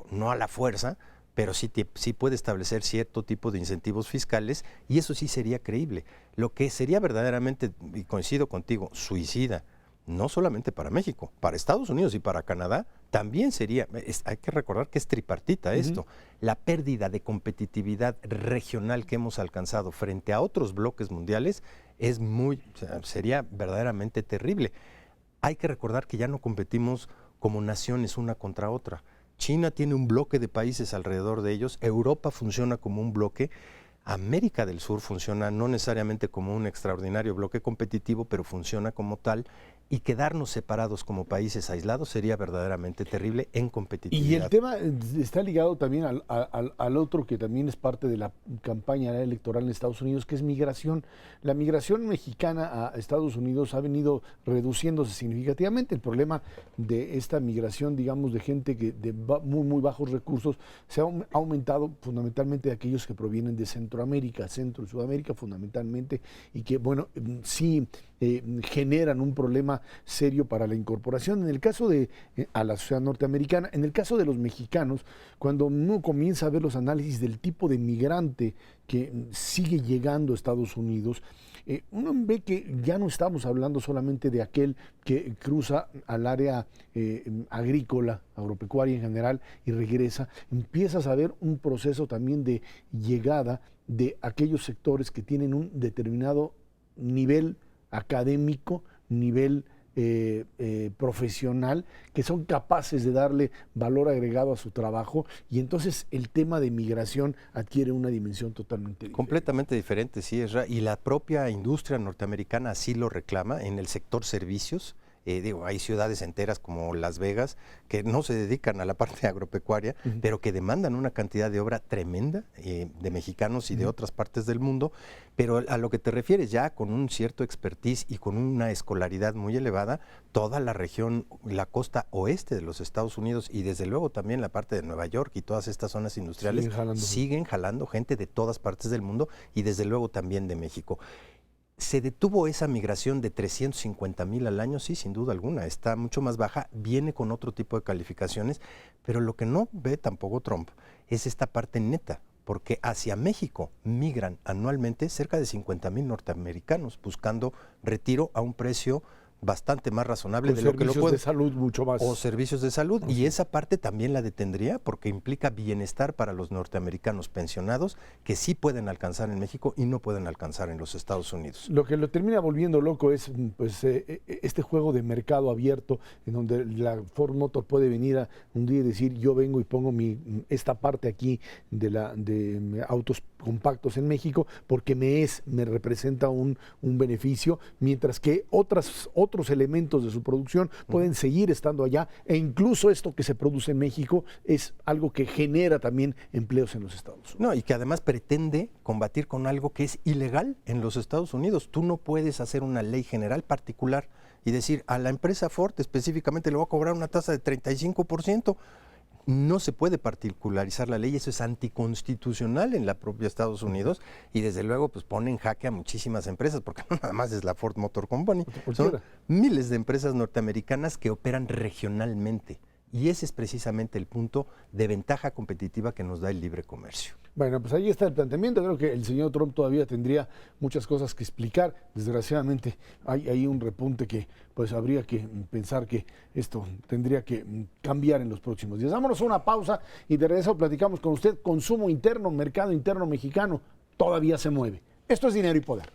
no a la fuerza, pero sí puede establecer cierto tipo de incentivos fiscales y eso sí sería creíble. Lo que sería verdaderamente, y coincido contigo, suicida, no solamente para México, para Estados Unidos y para Canadá, también sería, hay que recordar que es tripartita esto, la pérdida de competitividad regional que hemos alcanzado frente a otros bloques mundiales sería verdaderamente terrible. Hay que recordar que ya no competimos como naciones una contra otra. China tiene un bloque de países alrededor de ellos, Europa funciona como un bloque, América del Sur funciona no necesariamente como un extraordinario bloque competitivo, pero funciona como tal, y quedarnos separados como países aislados sería verdaderamente terrible en competitividad. Y el tema está ligado también al otro que también es parte de la campaña electoral en Estados Unidos, que es migración. La migración mexicana a Estados Unidos ha venido reduciéndose significativamente. El problema de esta migración, digamos, de gente que de muy bajos recursos, se ha aumentado fundamentalmente de aquellos que provienen de Centroamérica, Centro y Sudamérica fundamentalmente, y que, bueno, sí generan un problema serio para la incorporación. En el caso de a la sociedad norteamericana, en el caso de los mexicanos, cuando uno comienza a ver los análisis del tipo de migrante que sigue llegando a Estados Unidos, uno ve que ya no estamos hablando solamente de aquel que cruza al área agrícola, agropecuaria en general, y regresa. Empiezas a ver un proceso también de llegada de aquellos sectores que tienen un determinado nivel académico, nivel profesional, que son capaces de darle valor agregado a su trabajo, y entonces el tema de migración adquiere una dimensión totalmente diferente. Completamente diferente, sí, y la propia industria norteamericana así lo reclama en el sector servicios. Hay ciudades enteras como Las Vegas que no se dedican a la parte agropecuaria, pero que demandan una cantidad de obra tremenda de mexicanos y de otras partes del mundo, pero a lo que te refieres ya con un cierto expertise y con una escolaridad muy elevada, toda la región, la costa oeste de los Estados Unidos y desde luego también la parte de Nueva York y todas estas zonas industriales siguen jalando gente de todas partes del mundo y desde luego también de México. ¿Se detuvo esa migración de 350,000 al año? Sí, sin duda alguna, está mucho más baja, viene con otro tipo de calificaciones, pero lo que no ve tampoco Trump es esta parte neta, porque hacia México migran anualmente cerca de 50,000 norteamericanos buscando retiro a un precio bastante más razonable Con de lo que lo servicios puede. de salud mucho más. O servicios de salud. Y esa parte también la detendría porque implica bienestar para los norteamericanos pensionados que sí pueden alcanzar en México y no pueden alcanzar en los Estados Unidos. Lo que lo termina volviendo loco es pues este juego de mercado abierto en donde la Ford Motor puede venir un día y decir yo vengo y pongo esta parte aquí de autos compactos en México porque me representa un beneficio, mientras que otros elementos de su producción pueden seguir estando allá, e incluso esto que se produce en México es algo que genera también empleos en los Estados Unidos. No, y que además pretende combatir con algo que es ilegal en los Estados Unidos. Tú no puedes hacer una ley general particular y decir a la empresa Ford específicamente le voy a cobrar una tasa de 35%. No se puede particularizar la ley, eso es anticonstitucional en la propia Estados Unidos y desde luego pues pone en jaque a muchísimas empresas, porque no nada más es la Ford Motor Company, son miles de empresas norteamericanas que operan regionalmente y ese es precisamente el punto de ventaja competitiva que nos da el libre comercio. Bueno, pues ahí está el planteamiento. Creo que el señor Trump todavía tendría muchas cosas que explicar. Desgraciadamente hay un repunte que pues habría que pensar que esto tendría que cambiar en los próximos días. Vámonos a una pausa y de regreso platicamos con usted. Consumo interno, mercado interno mexicano, todavía se mueve. Esto es Dinero y Poder.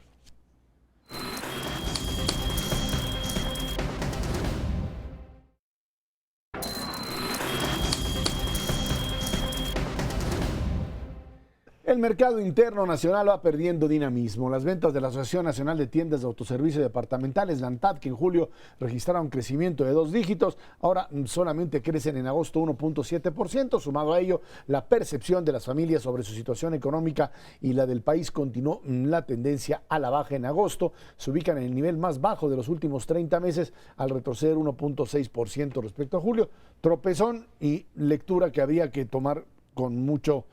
El mercado interno nacional va perdiendo dinamismo. Las ventas de la Asociación Nacional de Tiendas de Autoservicio Departamentales, la ANTAD, que en julio registraron crecimiento de 2 dígitos, ahora solamente crecen en agosto 1.7%. Sumado a ello, la percepción de las familias sobre su situación económica y la del país continuó la tendencia a la baja en agosto. Se ubican en el nivel más bajo de los últimos 30 meses al retroceder 1.6% respecto a julio. Tropezón y lectura que habría que tomar con mucho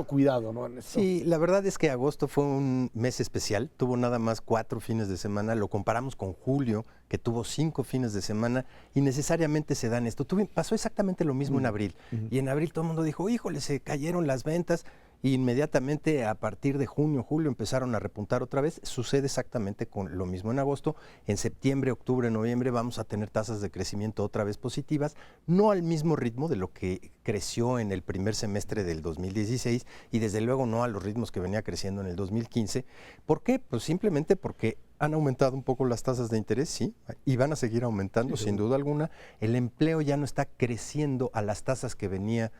cuidado, ¿no? Sí, la verdad es que agosto fue un mes especial, tuvo nada más 4 fines de semana, lo comparamos con julio, que tuvo 5 fines de semana, y necesariamente se dan esto. Pasó exactamente lo mismo en abril, y en abril todo el mundo dijo, híjole, se cayeron las ventas, y inmediatamente a partir de junio, julio empezaron a repuntar otra vez. Sucede exactamente con lo mismo en agosto. En septiembre, octubre, noviembre vamos a tener tasas de crecimiento otra vez positivas, no al mismo ritmo de lo que creció en el primer semestre del 2016 y desde luego no a los ritmos que venía creciendo en el 2015. ¿Por qué? Pues simplemente porque han aumentado un poco las tasas de interés, sí, y van a seguir aumentando, sin duda alguna. El empleo ya no está creciendo a las tasas que venía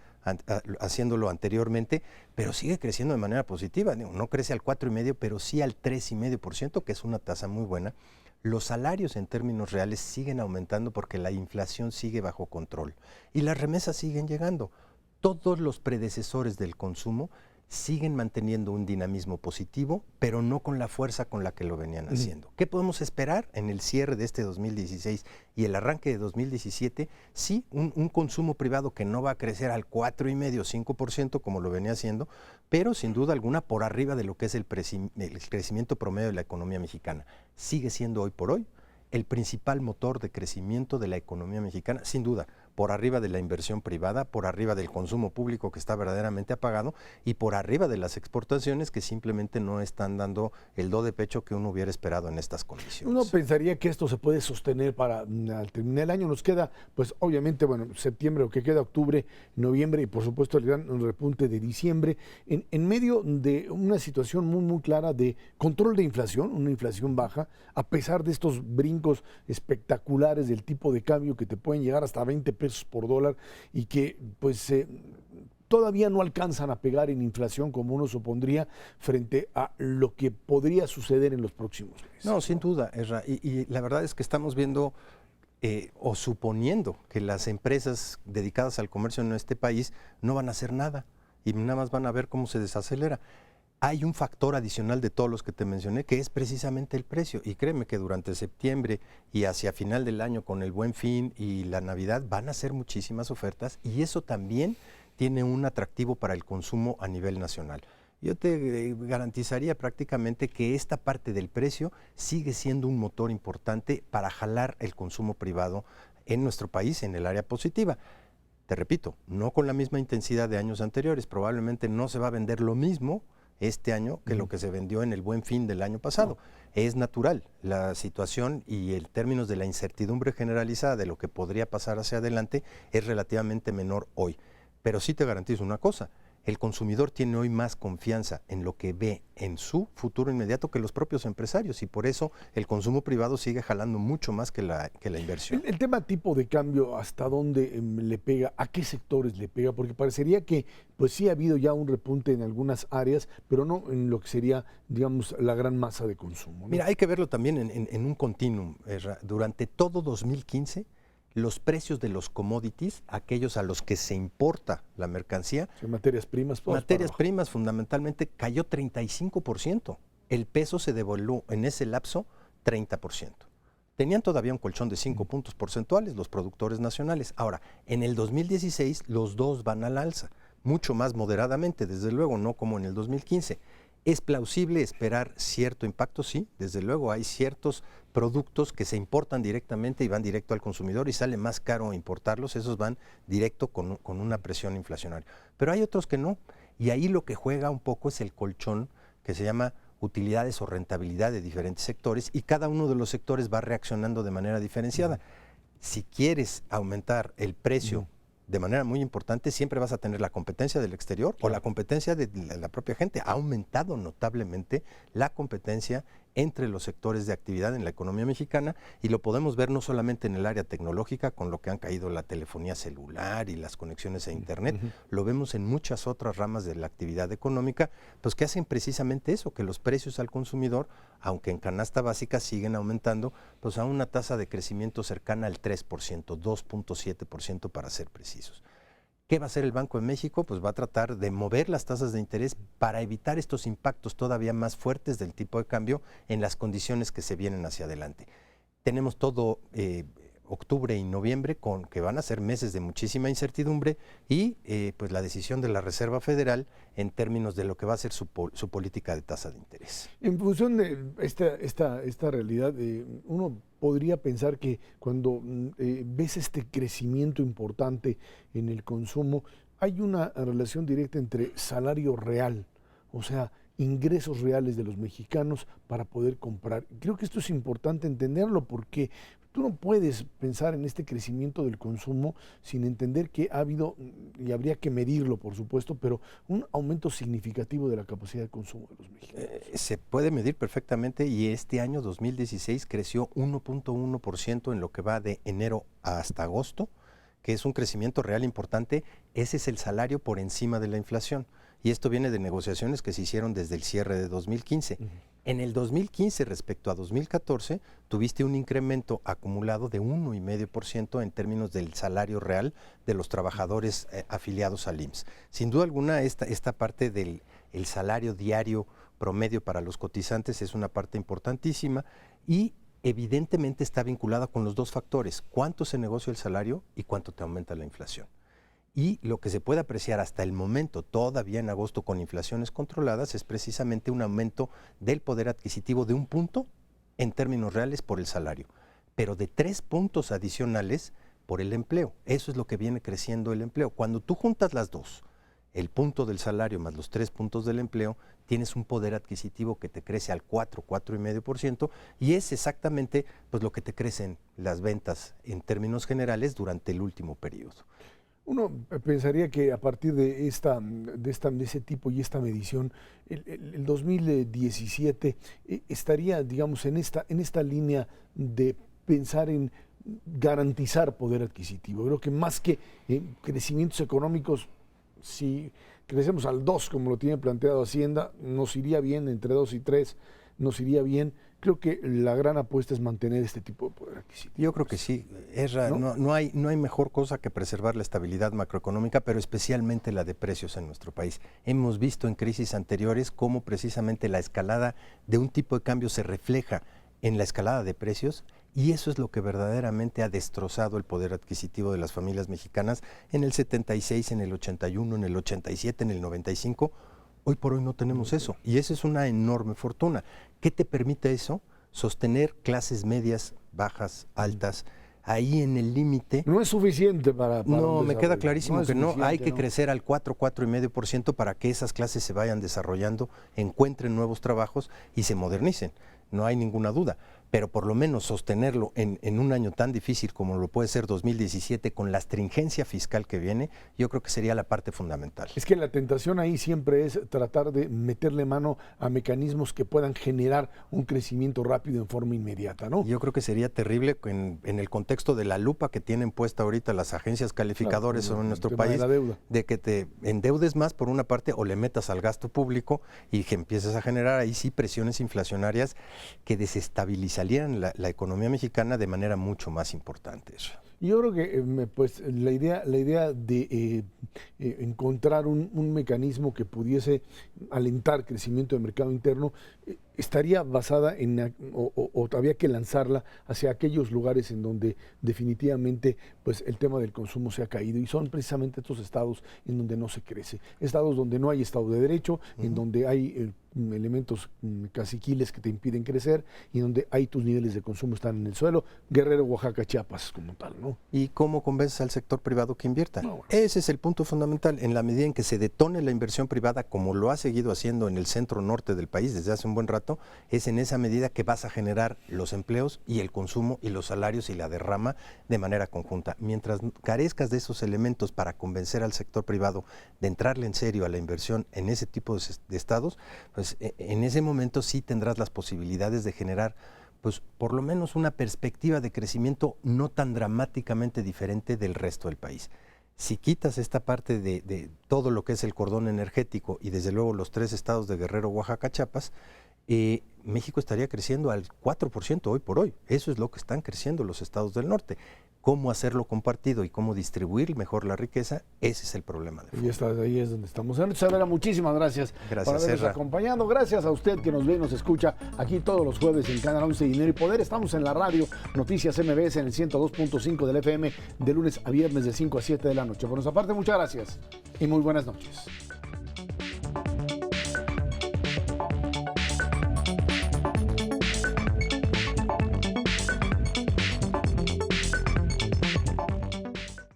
haciéndolo anteriormente, pero sigue creciendo de manera positiva. No crece al 4,5%, pero sí al 3,5%, que es una tasa muy buena. Los salarios en términos reales siguen aumentando porque la inflación sigue bajo control y las remesas siguen llegando. Todos los predecesores del consumo siguen manteniendo un dinamismo positivo, pero no con la fuerza con la que lo venían haciendo. ¿Qué podemos esperar en el cierre de este 2016 y el arranque de 2017? Sí, un consumo privado que no va a crecer al 4,5-5% como lo venía haciendo, pero sin duda alguna por arriba de lo que es el crecimiento promedio de la economía mexicana. Sigue siendo hoy por hoy el principal motor de crecimiento de la economía mexicana, sin duda, por arriba de la inversión privada, por arriba del consumo público que está verdaderamente apagado y por arriba de las exportaciones que simplemente no están dando el do de pecho que uno hubiera esperado en estas condiciones. Uno pensaría que esto se puede sostener para al terminar el año. Nos queda, pues obviamente, bueno, septiembre, lo que queda octubre, noviembre y por supuesto el gran repunte de diciembre, en medio de una situación muy clara de control de inflación, una inflación baja, a pesar de estos brincos espectaculares del tipo de cambio que te pueden llegar hasta 20 pesos por dólar y que pues todavía no alcanzan a pegar en inflación como uno supondría frente a lo que podría suceder en los próximos meses. No, sin duda, Ezra, y la verdad es que estamos viendo o suponiendo que las empresas dedicadas al comercio en este país no van a hacer nada y nada más van a ver cómo se desacelera. Hay un factor adicional de todos los que te mencioné, que es precisamente el precio. Y créeme que durante septiembre y hacia final del año con el Buen Fin y la Navidad van a ser muchísimas ofertas y eso también tiene un atractivo para el consumo a nivel nacional. Yo te garantizaría prácticamente que esta parte del precio sigue siendo un motor importante para jalar el consumo privado en nuestro país en el área positiva. Te repito, no con la misma intensidad de años anteriores, probablemente no se va a vender lo mismo este año que lo que se vendió en el Buen Fin del año pasado. Es natural la situación y en términos de la incertidumbre generalizada de lo que podría pasar hacia adelante es relativamente menor hoy. Pero sí te garantizo una cosa, el consumidor tiene hoy más confianza en lo que ve en su futuro inmediato que los propios empresarios y por eso el consumo privado sigue jalando mucho más que la inversión. El tema tipo de cambio, ¿hasta dónde le pega? ¿A qué sectores le pega? Porque parecería que pues sí ha habido ya un repunte en algunas áreas, pero no en lo que sería, digamos, la gran masa de consumo, ¿no? Mira, hay que verlo también en un continuum. Durante todo 2015, los precios de los commodities, aquellos a los que se importa la mercancía, Materias primas, materias primas fundamentalmente, cayó 35%. El peso se devaluó en ese lapso 30%. Tenían todavía un colchón de 5 puntos porcentuales los productores nacionales. Ahora, en el 2016 los dos van al alza, mucho más moderadamente, desde luego, no como en el 2015. ¿Es plausible esperar cierto impacto? Sí, desde luego hay ciertos productos que se importan directamente y van directo al consumidor y sale más caro importarlos, esos van directo con una presión inflacionaria. Pero hay otros que no, y ahí lo que juega un poco es el colchón que se llama utilidades o rentabilidad de diferentes sectores y cada uno de los sectores va reaccionando de manera diferenciada. Si quieres aumentar el precio de manera muy importante, siempre vas a tener la competencia del exterior o la competencia de la propia gente. Ha aumentado notablemente la competencia entre los sectores de actividad en la economía mexicana y lo podemos ver no solamente en el área tecnológica, con lo que han caído la telefonía celular y las conexiones a internet, lo vemos en muchas otras ramas de la actividad económica, pues que hacen precisamente eso, que los precios al consumidor, aunque en canasta básica siguen aumentando, pues a una tasa de crecimiento cercana al 3%, 2.7% para ser precisos. ¿Qué va a hacer el Banco de México? Pues va a tratar de mover las tasas de interés para evitar estos impactos todavía más fuertes del tipo de cambio en las condiciones que se vienen hacia adelante. Tenemos todo octubre y noviembre que van a ser meses de muchísima incertidumbre y pues la decisión de la Reserva Federal en términos de lo que va a ser su política de tasa de interés. En función de esta realidad, uno podría pensar que cuando ves este crecimiento importante en el consumo, hay una relación directa entre salario real, o sea, ingresos reales de los mexicanos para poder comprar. Creo que esto es importante entenderlo porque tú no puedes pensar en este crecimiento del consumo sin entender que ha habido, y habría que medirlo por supuesto, pero un aumento significativo de la capacidad de consumo de los mexicanos. Se puede medir perfectamente y este año 2016 creció 1.1% en lo que va de enero hasta agosto, que es un crecimiento real importante. Ese es el salario por encima de la inflación. Y esto viene de negociaciones que se hicieron desde el cierre de 2015. En el 2015 respecto a 2014 tuviste un incremento acumulado de 1,5% en términos del salario real de los trabajadores afiliados al IMSS. Sin duda alguna esta parte del salario diario promedio para los cotizantes es una parte importantísima y evidentemente está vinculada con los dos factores, cuánto se negocia el salario y cuánto te aumenta la inflación. Y lo que se puede apreciar hasta el momento, todavía en agosto con inflaciones controladas, es precisamente un aumento del poder adquisitivo de 1 punto en términos reales por el salario, pero de 3 puntos adicionales por el empleo. Eso es lo que viene creciendo el empleo. Cuando tú juntas las dos, el punto del salario más los 3 puntos del empleo, tienes un poder adquisitivo que te crece al 4,5% y es exactamente pues, lo que te crecen las ventas en términos generales durante el último periodo. Uno pensaría que a partir de ese tipo y esta medición, el 2017 estaría, digamos, en esta línea de pensar en garantizar poder adquisitivo. Creo que más que crecimientos económicos, si crecemos al 2, como lo tiene planteado Hacienda, nos iría bien, entre 2 y 3, nos iría bien. Creo que la gran apuesta es mantener este tipo de poder adquisitivo. Yo creo que sí, no hay mejor cosa que preservar la estabilidad macroeconómica, pero especialmente la de precios en nuestro país. Hemos visto en crisis anteriores cómo precisamente la escalada de un tipo de cambio se refleja en la escalada de precios y eso es lo que verdaderamente ha destrozado el poder adquisitivo de las familias mexicanas en el 76, en el 81, en el 87, en el 95. Hoy por hoy no tenemos eso y esa es una enorme fortuna. ¿Qué te permite eso? Sostener clases medias, bajas, altas, ahí en el límite. No es suficiente para No, un me queda desarrollo. clarísimo No es que no, hay suficiente, que ¿no? crecer al 4, 4,5% para que esas clases se vayan desarrollando, encuentren nuevos trabajos y se modernicen. No hay ninguna duda, pero por lo menos sostenerlo en un año tan difícil como lo puede ser 2017, con la astringencia fiscal que viene, yo creo que sería la parte fundamental. Es que la tentación ahí siempre es tratar de meterle mano a mecanismos que puedan generar un crecimiento rápido en forma inmediata, ¿no? Yo creo que sería terrible en el contexto de la lupa que tienen puesta ahorita las agencias calificadoras Claro, en nuestro el tema de país, la deuda. de que te endeudes más por una parte o le metas al gasto público y que empieces a generar ahí sí presiones inflacionarias que desestabilizarían la economía mexicana de manera mucho más importante. Yo creo que pues la idea de encontrar un mecanismo que pudiese alentar crecimiento del mercado interno estaría basada en, o había que lanzarla hacia aquellos lugares en donde definitivamente pues el tema del consumo se ha caído, y son precisamente estos estados en donde no se crece, estados donde no hay Estado de Derecho, en donde hay elementos caciquiles que te impiden crecer y donde hay tus niveles de consumo están en el suelo. Guerrero, Oaxaca, Chiapas como tal, ¿no? ¿Y cómo convences al sector privado que invierta? No, bueno. Ese es el punto fundamental. En la medida en que se detone la inversión privada, como lo ha seguido haciendo en el centro norte del país desde hace un buen rato, es en esa medida que vas a generar los empleos y el consumo y los salarios y la derrama de manera conjunta. Mientras carezcas de esos elementos para convencer al sector privado de entrarle en serio a la inversión en ese tipo de estados, pues en ese momento sí tendrás las posibilidades de generar pues por lo menos una perspectiva de crecimiento no tan dramáticamente diferente del resto del país. Si quitas esta parte de todo lo que es el cordón energético y desde luego los 3 estados de Guerrero, Oaxaca, Chiapas, México estaría creciendo al 4% hoy por hoy. Eso es lo que están creciendo los estados del norte. Cómo hacerlo compartido y cómo distribuir mejor la riqueza, ese es el problema de fondo. Ahí es donde estamos. Señor Savera, muchísimas gracias, Gracias, por habernos Serra. acompañado. Gracias a usted que nos ve y nos escucha aquí todos los jueves en Canal 11 Dinero y Poder. Estamos en la radio Noticias MBS en el 102.5 del FM de lunes a viernes de 5 a 7 de la noche. Por nuestra parte, muchas gracias y muy buenas noches.